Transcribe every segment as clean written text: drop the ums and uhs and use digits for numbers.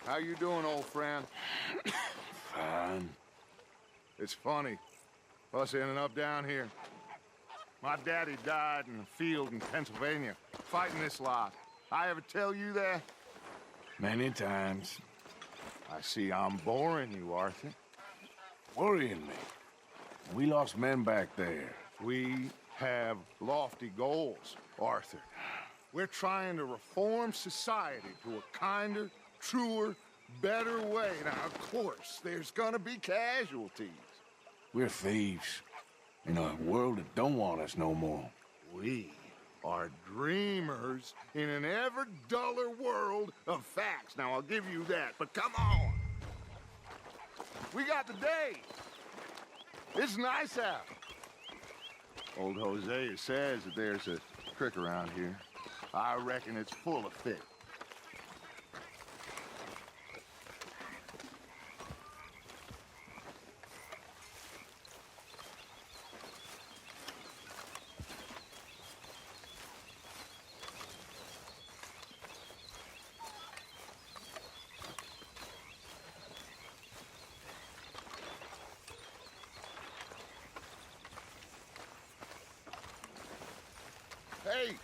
How you doing, old friend? Fine. It's funny, us ending up down here. My daddy died in a field in Pennsylvania, fighting this lot. I ever tell you that? Many times. I see I'm boring you, Arthur. Worrying me. We lost men back there. We have lofty goals, Arthur. We're trying to reform society to a kinder, truer, better way. Now, of course, there's gonna be casualties. We're thieves. In a world that don't want us no more. We are dreamers in an ever duller world of facts. Now, I'll give you that, but come on. We got the day. It's nice out. Old Hosea says that there's a creek around here. I reckon it's full of fish. Hey,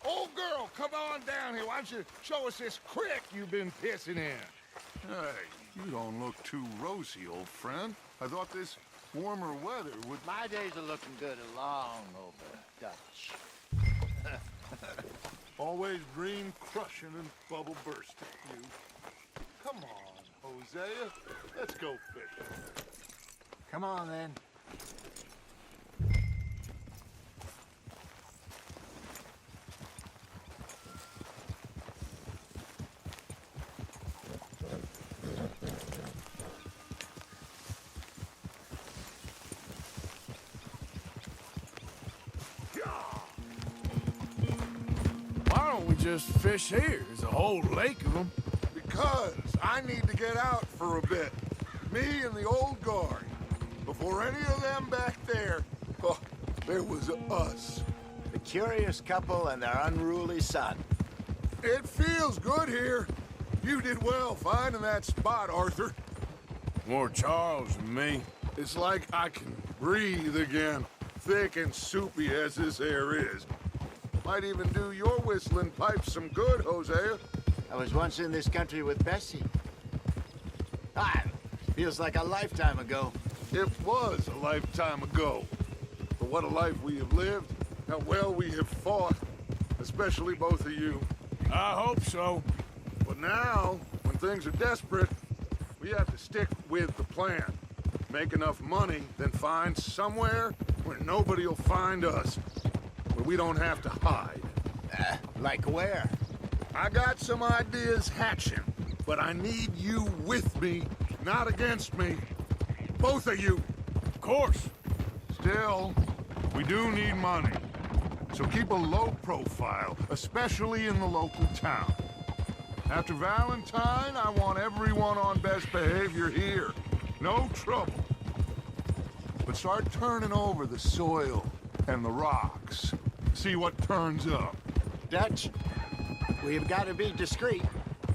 old girl, come on down here. Why don't you show us this creek you've been pissing in? Hey, you don't look too rosy, old friend. I thought this warmer weather would... My days are looking good along over Dutch. Always dream crushing and bubble bursting, you. Come on, Hosea. Let's go fishing. Come on, then. Why don't we just fish here? There's a whole lake of them. Because I need to get out for a bit. Me and the old guard. Before any of them back there, oh, there was us. The curious couple and their unruly son. It feels good here. You did well finding that spot, Arthur. More Charles than me. It's like I can breathe again, thick and soupy as this air is. Might even do your whistling pipes some good, Hosea. I was once in this country with Bessie. Ah, feels like a lifetime ago. It was a lifetime ago. But what a life we have lived, how well we have fought, especially both of you. I hope so. But now, when things are desperate, we have to stick with the plan. Make enough money, then find somewhere where nobody will find us. Where we don't have to hide. Like where? I got some ideas hatching, but I need you with me, not against me. Both of you. Of course. Still, we do need money. So keep a low profile, especially in the local town. After Valentine, I want everyone on best behavior here. No trouble. But start turning over the soil and the rocks. See what turns up. Dutch, we've got to be discreet.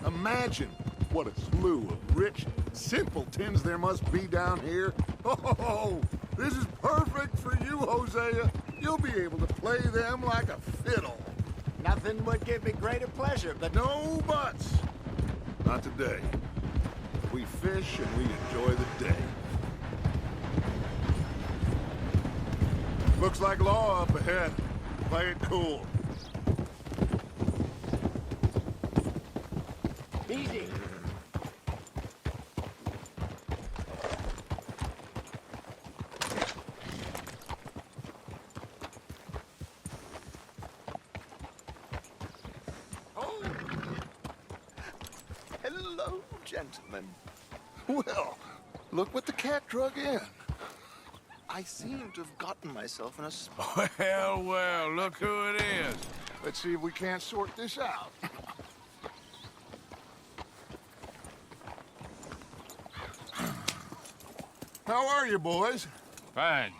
Imagine what a slew of rich simpletons there must be down here. Oh, this is perfect for you, Hosea. You'll be able to play them like a fiddle. Nothing would give me greater pleasure, but... No buts. Not today. We fish and we enjoy the day. Looks like law up ahead. Play it cool. Easy. Oh. Hello, gentlemen. Well, look what the cat drug in. I seem to have gotten myself in a spot. Well, well, look who it is. Let's see if we can't sort this out. How are you, boys? Fine.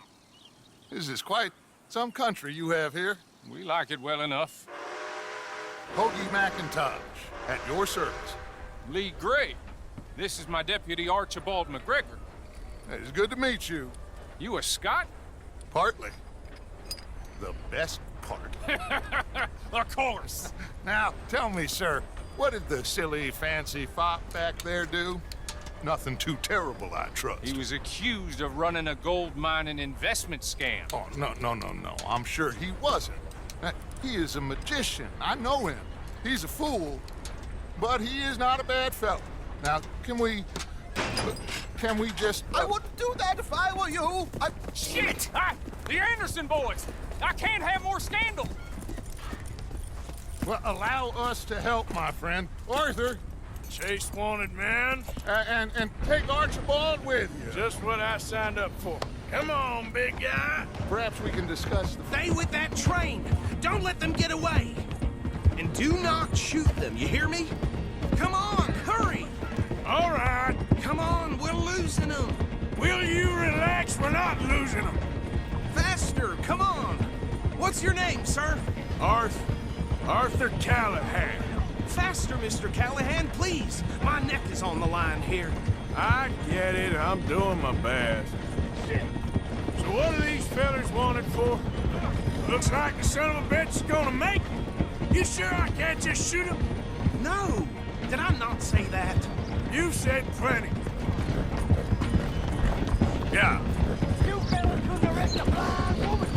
This is quite some country you have here. We like it well enough. Hoagie McIntosh, at your service. Lee Gray. This is my deputy, Archibald McGregor. It's good to meet you. You a Scot? Partly. The best part. Of course. Now, tell me, sir, what did the silly, fancy fop back there do? Nothing too terrible, I trust. He was accused of running a gold mining investment scam. Oh, no. I'm sure he wasn't. He is a magician. I know him. He's a fool, but he is not a bad fellow. Now, can we just... I wouldn't do that if I were you. Shit! The Anderson boys! I can't have more scandal! Well, allow us to help, my friend. Arthur, Chase wanted man. and take Archibald with you. Just what I signed up for. Come on, big guy. Perhaps we can discuss the... Stay with that train. Don't let them get away. And do not shoot them, you hear me? Come on, hurry! All right. Come on, we're losing them. Will you relax? We're not losing them. Faster, come on. What's your name, sir? Arthur Callahan. Faster, Mr. Callahan, please. My neck is on the line here. I get it. I'm doing my best. So what are these fellas wanted for? Looks like the son of a bitch is gonna make it. You sure I can't just shoot him? No, did I not say that? You said plenty. Yeah. You fellas could arrest a blind woman.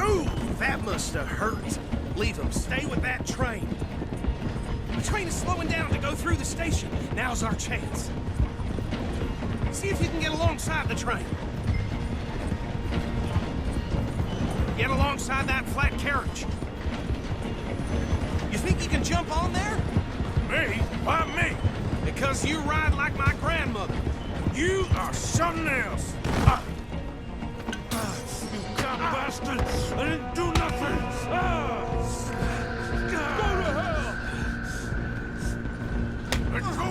Ooh, that must have hurt. Leave him. Stay with that train. The train is slowing down to go through the station. Now's our chance. See if you can get alongside the train. Get alongside that flat carriage. You think you can jump on there? Me? Why me? Because you ride like my grandmother. You are something else. You cop bastard! I didn't do nothing! Go to hell! Let go!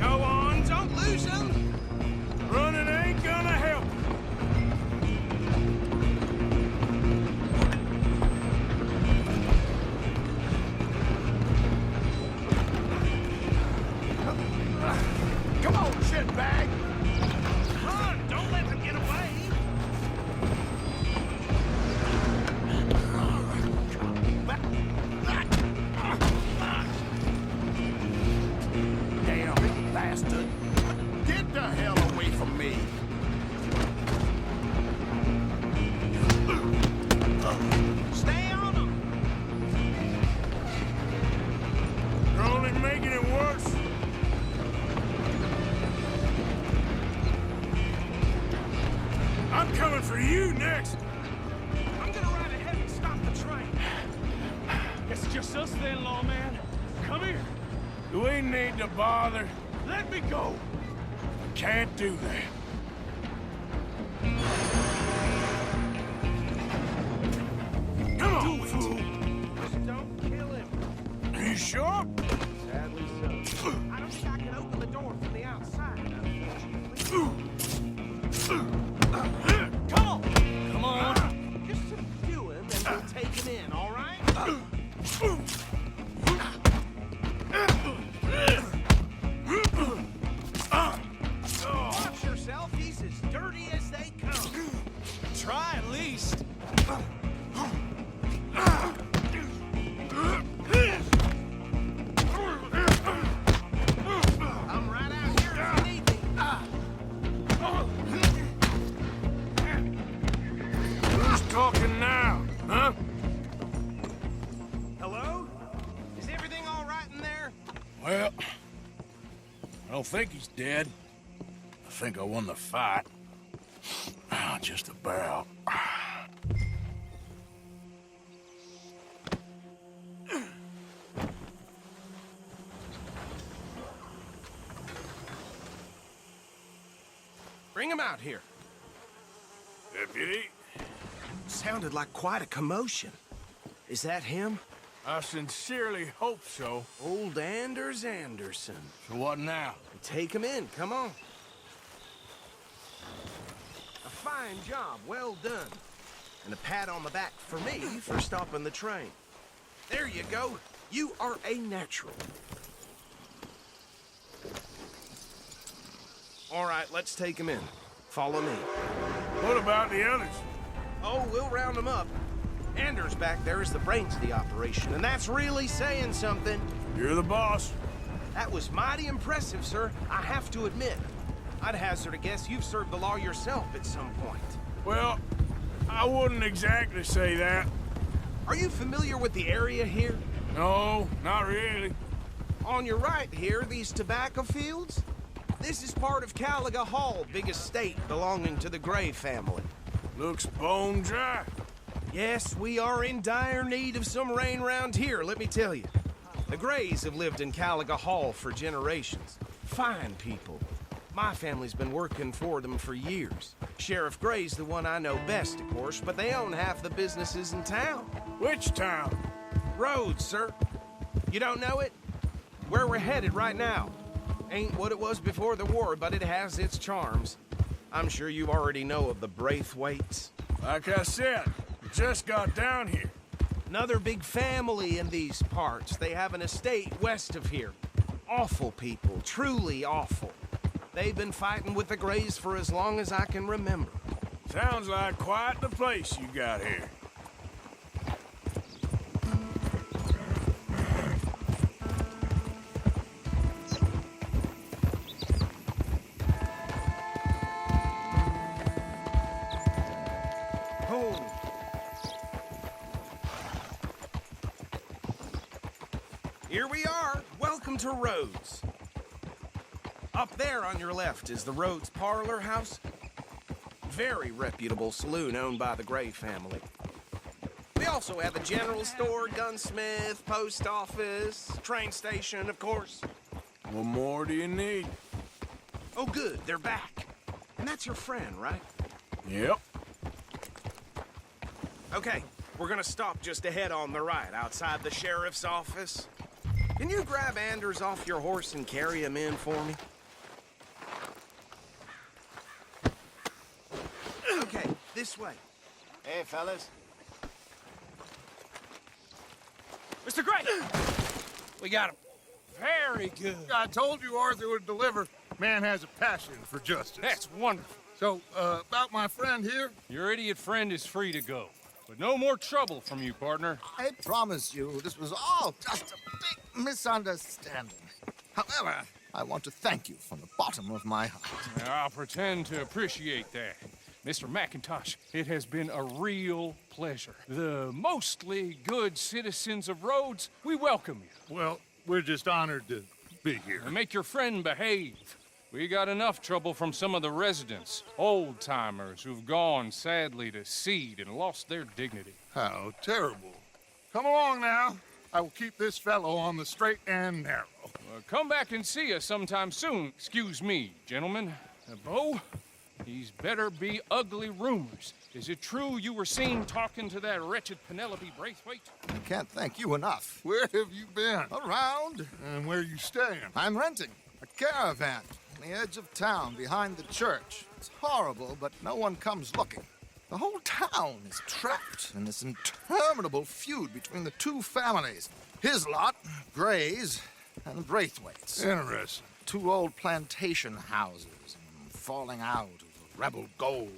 Go on, don't lose him. Running ain't gonna help. Come on, shitbag! Run, don't let them get away. Damn bastard. Get the hell away from me. Stay on them. You're only making it worse. I'm coming for you next. I'm gonna ride ahead and stop the train. It's just us then, lawman. Come here. Do we need to bother? Let me go. Can't do that. Come on, fool. Just don't kill him. Are you sure? Sadly so. I don't think I can open the door from the outside, unfortunately. Come on! Come on. Just subdue him and we'll take him in, all right? Watch yourself, he's as dirty as they come. Try at least. I'm right out here if you need me. Who's talking now? Huh? Hello? Is everything all right in there? Well, I don't think he's dead. I think I won the fight. Just about. Bring him out here. Deputy, Sounded like quite a commotion. Is that him? I sincerely hope so. Old Anders Anderson. So what now? Take him in, come on. A fine job, well done. And a pat on the back for me for stopping the train. There you go. You are a natural. All right, let's take him in. Follow me. What about the others? Oh, we'll round them up. Anders back there is the brains of the operation, and that's really saying something. You're the boss. That was mighty impressive, sir. I have to admit. I'd hazard a guess you've served the law yourself at some point. Well, I wouldn't exactly say that. Are you familiar with the area here? No, not really. On your right here, these tobacco fields? This is part of Caliga Hall, big estate belonging to the Gray family. Looks bone dry. Yes, we are in dire need of some rain round here, let me tell you. The Grays have lived in Caliga Hall for generations. Fine people. My family's been working for them for years. Sheriff Gray's the one I know best, of course, but they own half the businesses in town. Which town? Rhodes, sir. You don't know it? Where we're headed right now. Ain't what it was before the war, but it has its charms. I'm sure you already know of the Braithwaites. Like I said, we just got down here. Another big family in these parts. They have an estate west of here. Awful people, truly awful. They've been fighting with the Grays for as long as I can remember. Sounds like quite the place you got here. Oh. Here we are. Welcome to Rhodes. Up there on your left is the Rhodes Parlor House. Very reputable saloon owned by the Gray family. We also have a general store, gunsmith, post office, train station, of course. What more do you need? Oh, good, they're back. And that's your friend, right? Yep. Okay, we're gonna stop just ahead on the right, outside the sheriff's office. Can you grab Anders off your horse and carry him in for me? Okay, this way. Hey, fellas. Mr. Gray! We got him. Very good. I told you Arthur would deliver. Man has a passion for justice. That's wonderful. So, about my friend here? Your idiot friend is free to go. But no more trouble from you, partner. I promise you, this was all just a big misunderstanding. However, I want to thank you from the bottom of my heart. Now, I'll pretend to appreciate that. Mr. McIntosh, it has been a real pleasure. The mostly good citizens of Rhodes, we welcome you. Well, we're just honored to be here. And make your friend behave. We got enough trouble from some of the residents, old-timers who've gone, sadly, to seed and lost their dignity. How terrible. Come along now. I will keep this fellow on the straight and narrow. Come back and see us sometime soon. Excuse me, gentlemen. Bo, these better be ugly rumors. Is it true you were seen talking to that wretched Penelope Braithwaite? I can't thank you enough. Where have you been? Around, And where you staying? I'm renting a caravan on the edge of town behind the church. It's horrible, but no one comes looking. The whole town is trapped in this interminable feud between the two families. His lot, Gray's, and the Braithwaites. Interesting. Two old plantation houses, and falling out of rebel gold,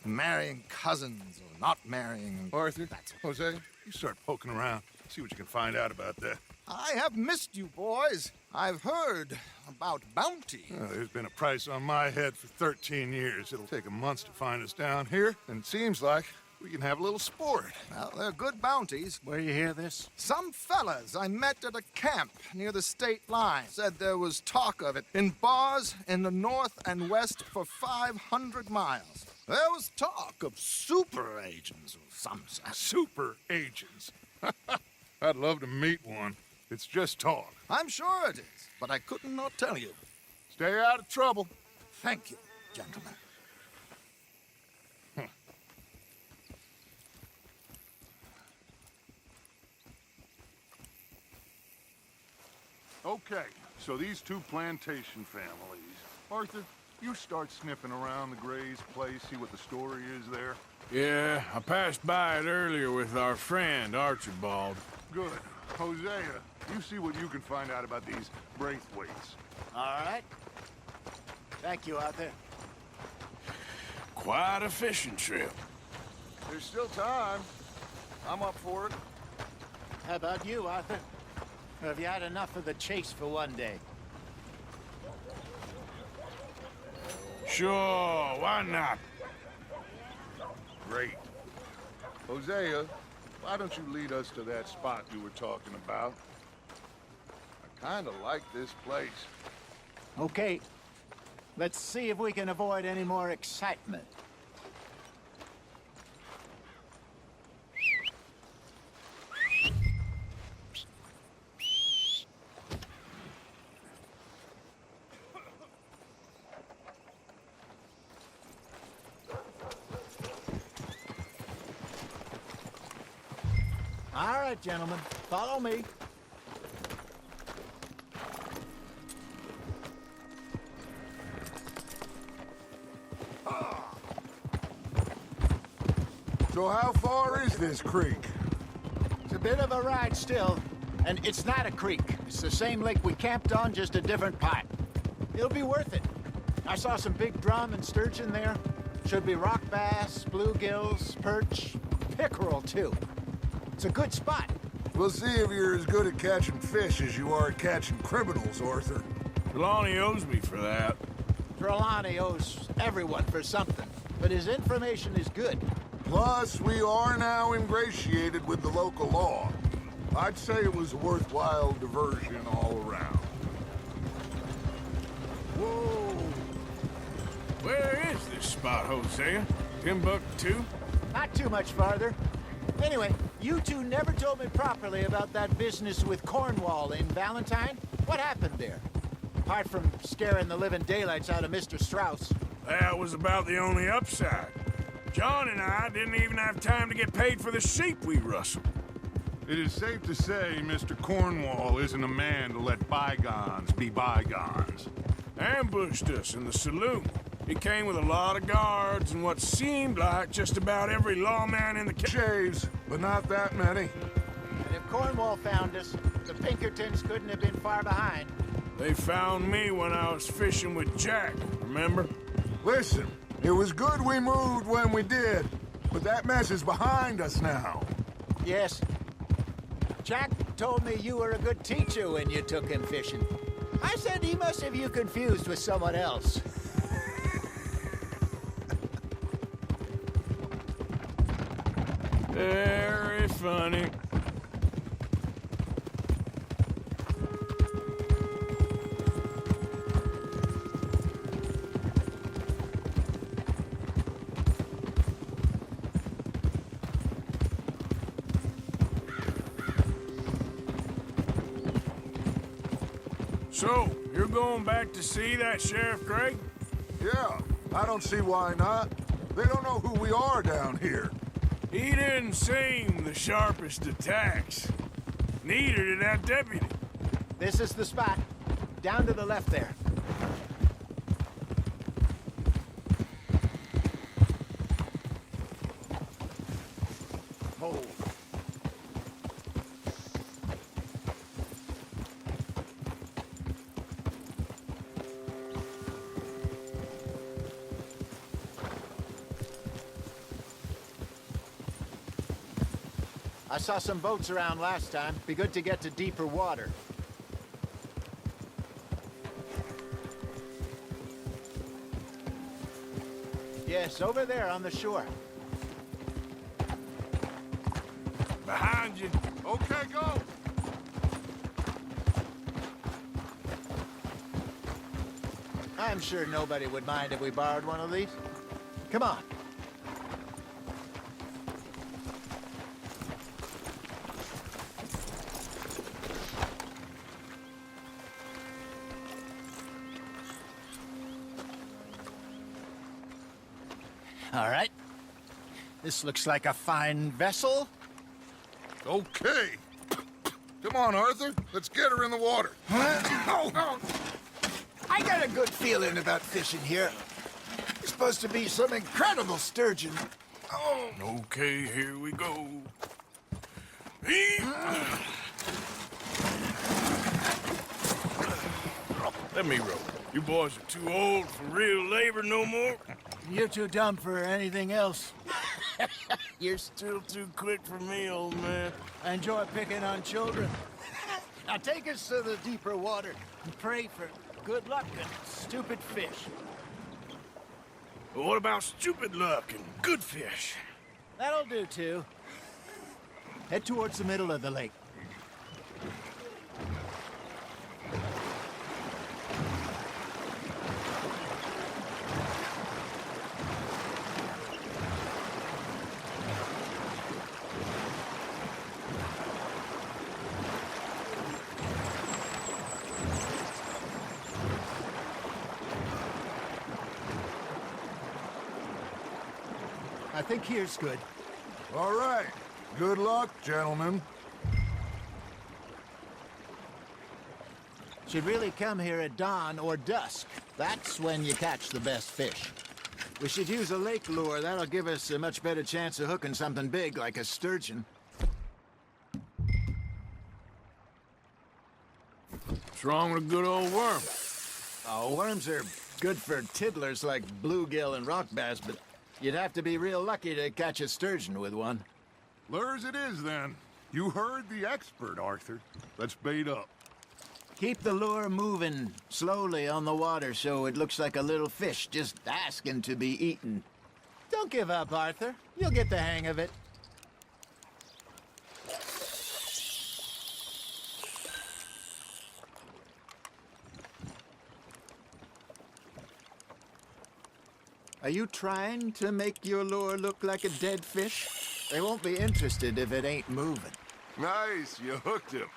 and marrying cousins or not marrying. Arthur, Jose, you start poking around. See what you can find out about that. I have missed you, boys. I've heard about bounty. There's been a price on my head for 13 years. It'll take 'em months to find us down here, and it seems like we can have a little sport. Well, they're good bounties. Where you hear this? Some fellas I met at a camp near the state line said there was talk of it in bars in the north and west for 500 miles. There was talk of super agents of some sort. Super agents. I'd love to meet one. It's just talk. I'm sure it is, but I couldn't not tell you. Stay out of trouble. Thank you, gentlemen. Okay, so these two plantation families. Arthur, you start sniffing around the Gray's place, see what the story is there. Yeah, I passed by it earlier with our friend, Archibald. Good. Hosea, you see what you can find out about these Braithwaites. All right. Thank you, Arthur. Quite a fishing trip. There's still time. I'm up for it. How about you, Arthur? Or have you had enough of the chase for one day? Sure, why not? Great. Hosea, why don't you lead us to that spot you were talking about? I kinda like this place. Okay. Let's see if we can avoid any more excitement. All right, gentlemen, follow me. So how far is this creek? It's a bit of a ride still, and it's not a creek. It's the same lake we camped on, just a different part. It'll be worth it. I saw some big drum and sturgeon there. Should be rock bass, bluegills, perch, pickerel too. It's a good spot. We'll see if you're as good at catching fish as you are at catching criminals, Arthur. Trelawney owes me for that. Trelawney owes everyone for something, but his information is good. Plus, we are now ingratiated with the local law. I'd say it was a worthwhile diversion all around. Whoa! Where is this spot, Hosea? Timbuktu? Not too much farther. Anyway, you two never told me properly about that business with Cornwall in Valentine. What happened there? Apart from scaring the living daylights out of Mr. Strauss. That was about the only upside. John and I didn't even have time to get paid for the sheep we rustled. It is safe to say Mr. Cornwall isn't a man to let bygones be bygones. Ambushed us in the saloon. He came with a lot of guards and what seemed like just about every lawman in the Shaves, but not that many. And if Cornwall found us, the Pinkertons couldn't have been far behind. They found me when I was fishing with Jack, remember? Listen, it was good we moved when we did, but that mess is behind us now. Yes. Jack told me you were a good teacher when you took him fishing. I said he must have you confused with someone else. Very funny. So, you're going back to see that Sheriff Craig? Yeah, I don't see why not. They don't know who we are down here. He didn't seem the sharpest attacks. Neither did that deputy. This is the spot. Down to the left there. Hold. I saw some boats around last time. Be good to get to deeper water. Yes, over there on the shore. Behind you. Okay, go! I'm sure nobody would mind if we borrowed one of these. Come on. All right. This looks like a fine vessel. Okay. Come on, Arthur. Let's get her in the water. I got a good feeling about fishing here. There's supposed to be some incredible sturgeon. Oh, okay, here we go. Let me row. You boys are too old for real labor no more. You're too dumb for anything else. You're still too quick for me, old man. I enjoy picking on children. Now take us to the deeper water and pray for good luck and stupid fish. But what about stupid luck and good fish? That'll do, too. Head towards the middle of the lake. I think here's good. All right. Good luck, gentlemen. Should really come here at dawn or dusk. That's when you catch the best fish. We should use a lake lure. That'll give us a much better chance of hooking something big like a sturgeon. What's wrong with a good old worm? Oh, worms are good for tiddlers like bluegill and rock bass, but you'd have to be real lucky to catch a sturgeon with one. Lures it is, then. You heard the expert, Arthur. Let's bait up. Keep the lure moving slowly on the water so it looks like a little fish just asking to be eaten. Don't give up, Arthur. You'll get the hang of it. Are you trying to make your lure look like a dead fish? They won't be interested if it ain't moving. Nice, you hooked him.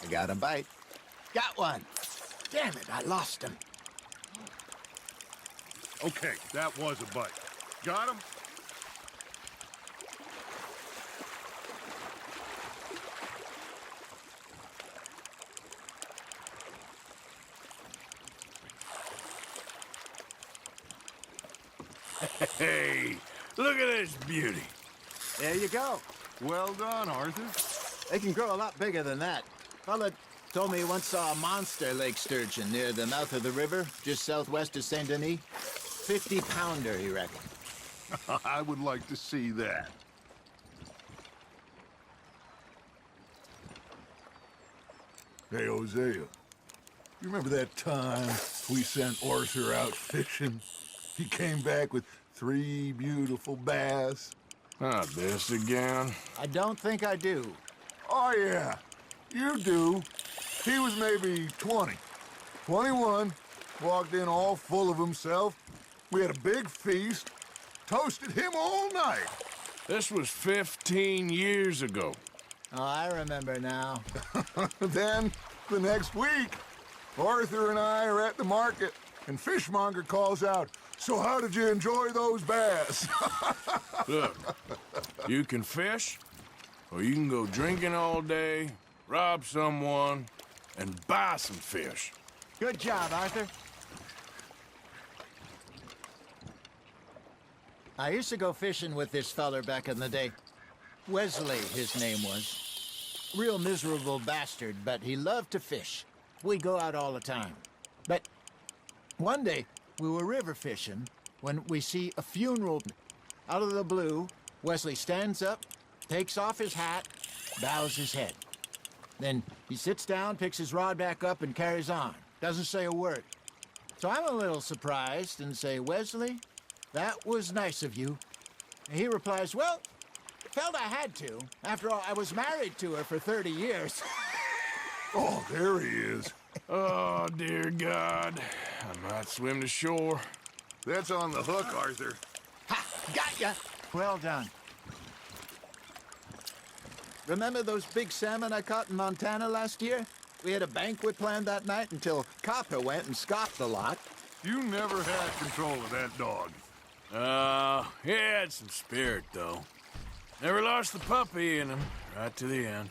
I got a bite. Got one. Damn it, I lost him. Okay, that was a bite. Got him? Hey, look at this beauty. There you go. Well done, Arthur. They can grow a lot bigger than that. Fella told me he once saw a monster lake sturgeon near the mouth of the river, just southwest of Saint Denis. 50-pounder, he reckoned. I would like to see that. Hey, Hosea. You remember that time we sent Arthur out fishing? He came back with 3 beautiful bass. Not this again. I don't think I do. Oh, yeah. You do. He was maybe 20. 21. Walked in all full of himself. We had a big feast. Toasted him all night. This was 15 years ago. Oh, I remember now. Then, the next week, Arthur and I are at the market, and Fishmonger calls out, "So how did you enjoy those bass?" Look, you can fish, or you can go drinking all day, rob someone, and buy some fish. Good job, Arthur. I used to go fishing with this feller back in the day. Wesley, his name was. Real miserable bastard, but he loved to fish. We'd go out all the time. But one day, we were river fishing when we see a funeral. Out of the blue, Wesley stands up, takes off his hat, bows his head. Then he sits down, picks his rod back up, and carries on. Doesn't say a word. So I'm a little surprised and say, "Wesley, that was nice of you." And he replies, "Well, felt I had to. After all, I was married to her for 30 years. Oh, there he is. Oh, dear God. I might swim to shore. That's on the hook, Arthur. Ha! Got ya! Well done. Remember those big salmon I caught in Montana last year? We had a banquet planned that night until Copper went and scoffed a lot. You never had control of that dog. He had some spirit, though. Never lost the puppy in him, right to the end.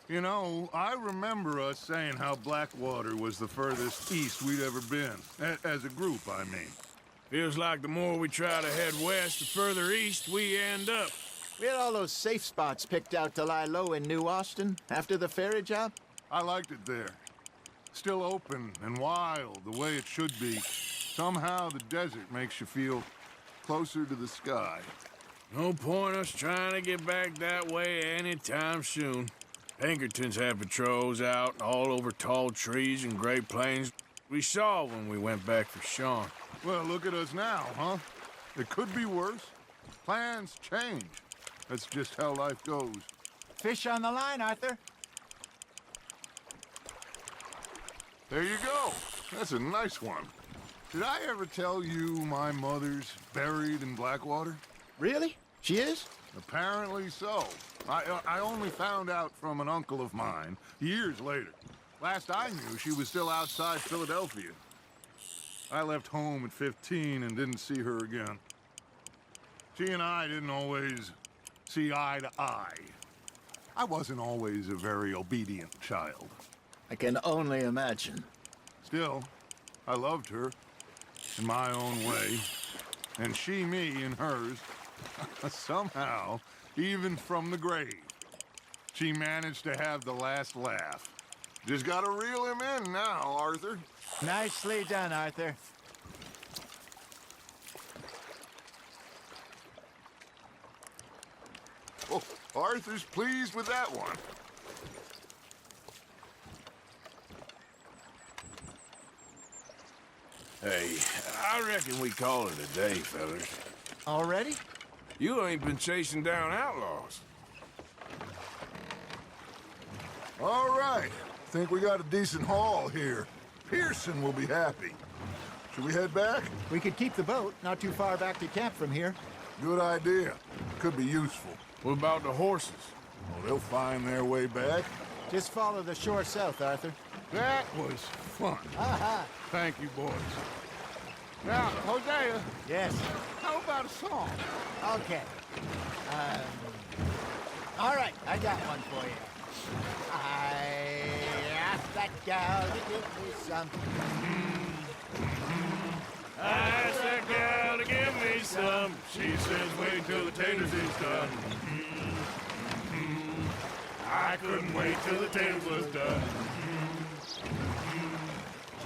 You know, I remember us saying how Blackwater was the furthest east we'd ever been. As a group, I mean. Feels like the more we try to head west, the further east we end up. We had all those safe spots picked out to lie low in New Austin after the ferry job. I liked it there. Still open and wild, the way it should be. Somehow the desert makes you feel closer to the sky. No point us trying to get back that way anytime soon. Pinkertons had patrols out all over tall trees and Great Plains. We saw when we went back for Sean. Well, look at us now, huh? It could be worse. Plans change. That's just how life goes. Fish on the line, Arthur. There you go. That's a nice one. Did I ever tell you my mother's buried in Blackwater? Really? She is? Apparently so. I only found out from an uncle of mine years later. Last I knew, she was still outside Philadelphia. I left home at 15 and didn't see her again. She and I didn't always see eye to eye. I wasn't always a very obedient child. I can only imagine. Still, I loved her in my own way, and she me in hers. Somehow, even from the grave, she managed to have the last laugh. Just gotta reel him in now, Arthur. Nicely done, Arthur. Oh, Arthur's pleased with that one. Hey, I reckon we call it a day, fellas. Already? You ain't been chasing down outlaws. All right. Think we got a decent haul here. Pearson will be happy. Should we head back? We could keep the boat, not too far back to camp from here. Good idea. Could be useful. What about the horses? Well, they'll find their way back. Just follow the shore south, Arthur. That was fun. Aha! Thank you, boys. Now, Hosea, Yes. how about a song? Okay. All right, I got one for you. I asked that gal to give me some. I asked that gal to give me some. She says, wait till the taters is done. I couldn't wait till the taters was done.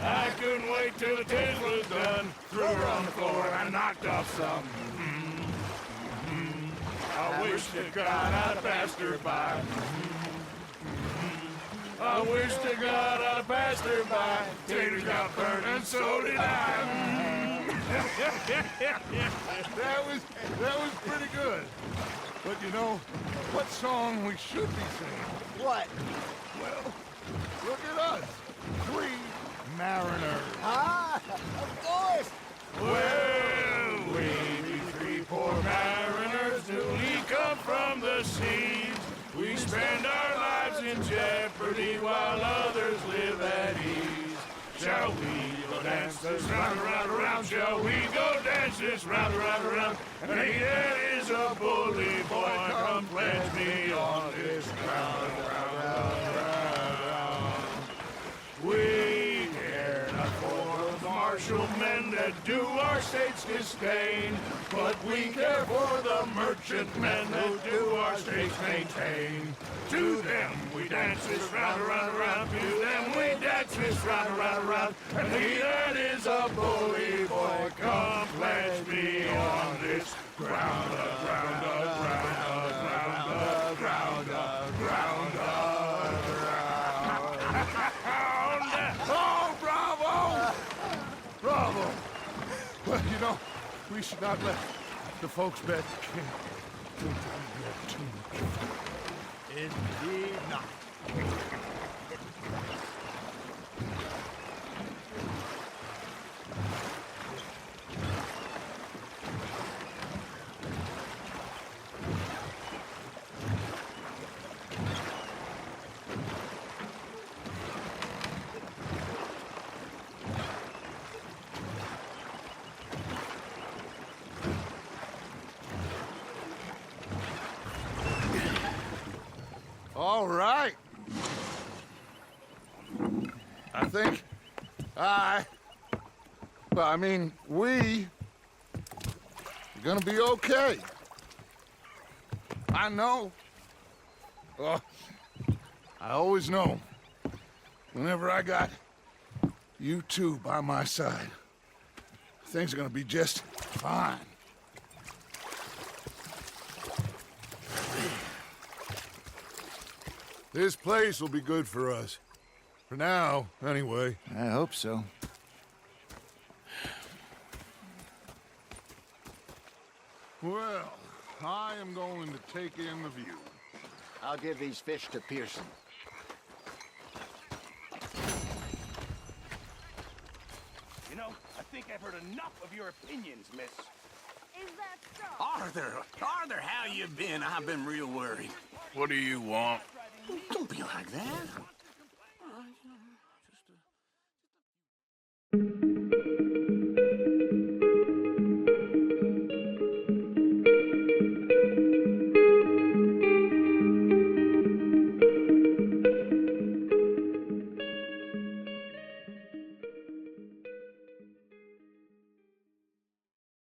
I couldn't wait till the taters was done. Threw her on the floor and I knocked off some. I wish to God I'd passed her by. I wish to God I'd passed her by. Taters got burned and so did I. That was pretty good. But you know, what song we should be singing? What? Well, look at us. 3 mariners. Ah, of course. Well, we be 3 poor mariners newly come from the seas. We spend our lives in jeopardy while others live at ease. Shall we go dance this round, around, around? Shall we go dance this round, around, around? And he that is a bully boy, come pledge me on this ground, round. We care not for the martial men that do our state's disdain, but we care for the merchant men that do our state's maintain. To them we dance this round, around, around. To them we dance this round, around, around. And he that is a bully boy, come pledge me on this ground, ground, ground, ground, ground, ground, Oh, bravo! Bravo! Well, you know, we should not let the folks back to camp think that we have too much fun. Indeed not. all right. I think we are gonna be okay. I know. I always know. Whenever I got you two by my side, things are gonna be just fine. This place will be good for us. For now, anyway. I hope so. Well, I am going to take in the view. I'll give these fish to Pearson. You know, I think I've heard enough of your opinions, miss. Is that so? Arthur, how you been? I've been real worried. What do you want? Don't be like that.